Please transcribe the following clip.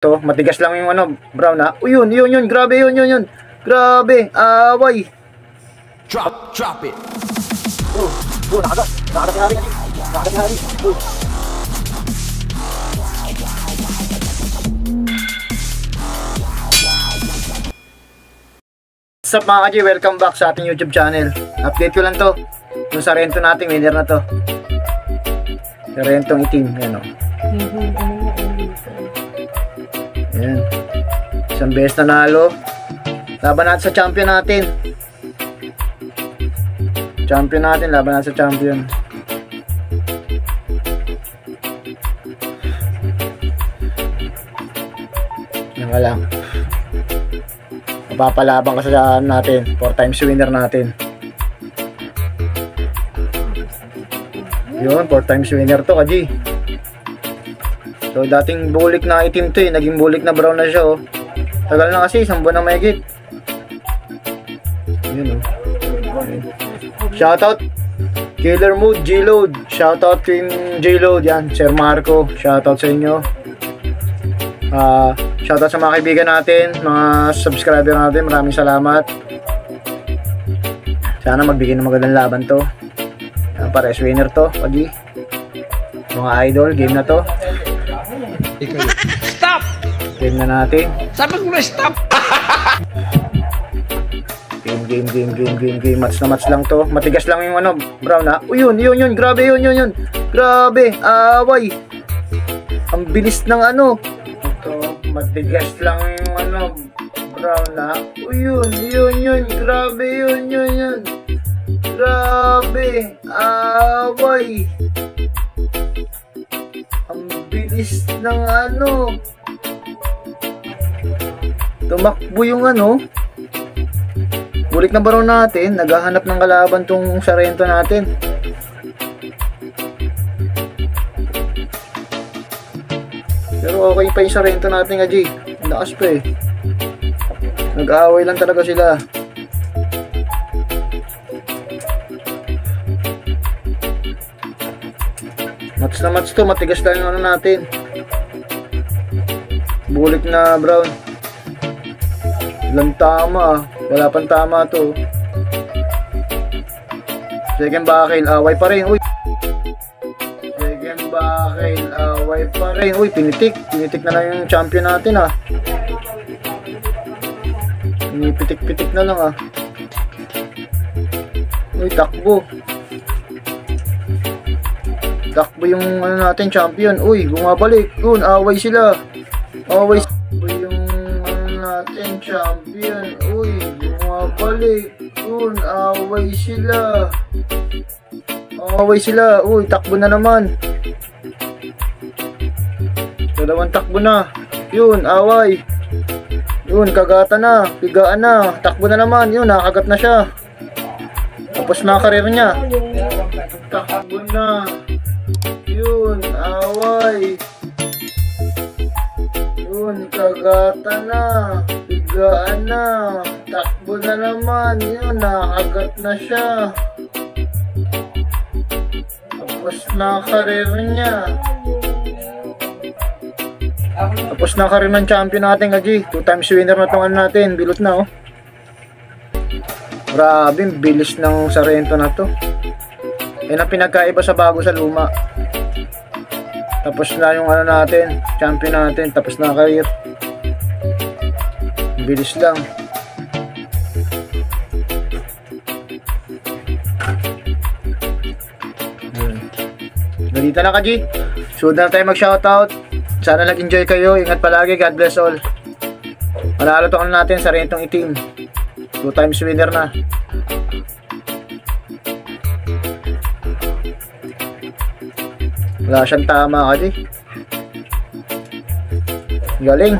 To, matigas lang yung ano, brown ha. Yun, grabe yun. Grabe, away. Drop it. Nakagat si Hari. What's up mga kaji, welcome back sa ating YouTube channel. Update ko lang to, yung Sarento natin, winner na to. Sarentong itim, yan o. Ayan. Isang beses nanalo. Laban natin sa champion natin. Laban natin sa champion. Yan ka lang. Mapapalaban ka sa natin. 4 times winner natin. Yun, 4 times winner to, kaji. So dating bulik na itim to naging bulik na brown na siya oh. Tagal na kasi, 1 buwan na mahigit. Yun oh. Okay. Shoutout Killer Mood, J-Load. Shoutout Team J-Load, yan, Sir Marco. Shoutout sa inyo. Shoutout sa mga kaibigan natin, mga subscriber natin. Maraming salamat. Sana magbigay ng magandang laban to. Pares winner to, pagi. Mga idol, game na to. Stop! Game na natin. Sabi ko na stop! Game. Match lang to. Matigas lang yung ano, brown ha. Yun. Grabe yun. Grabe, away. Ang bilis ng ano. Ito, matigas lang yung ano, brown ha. Yun. Grabe yun. Grabe, away. Ang bilis ng ano. Tumakbo yung ano. Bulik na baro natin. Naghahanap ng kalaban tong Sarento natin. Pero okay pa yung Sarento natin, Haji. Lakas pa eh. Nag-aaway lang talaga sila. Match to. Matigas lang yung ano natin. Bulik na brown. Ilang tama. Wala pang tama to. Second bakil. Away pa rin. Uy. Second bakil. Away pa rin. Uy, pinitik. Pinitik na lang yung champion natin ah. Pinipitik-pitik na lang ah. Uy, takbo. Takbo yung ano natin, champion. Uy, bumabalik. Yun, away sila. Away yung ano natin, champion. Uy, bumabalik. Yun, away sila. Uy, takbo na naman. Dalawang takbo na. Yun, away. Yun, kagata na. Pigaan na. Takbo na naman. Yun, nakagat na siya. Tapos na karir niya. Takbo na. Yun, away. Yun, kagata na. Pigaan na. Takbo na naman. Yun, nakagat na siya. Tapos na karir niya. Tapos na karir ng champion natin, Haji. 2 times winner na itong ano natin. Bilot na oh. Grabe, bilis ng Sarento na to. Yan ang pinagkaiba sa bago sa luma. Tapos na yung ano natin, champion natin, tapos na career. Bilis lang. Ganito na Kaji. Sunod na tayo mag-shoutout. Sana nag-enjoy kayo. Ingat palagi. God bless all. Manalo to ano natin, Sarentong itim. 2 times winner na. Wala siyang tama Kaji. Galing.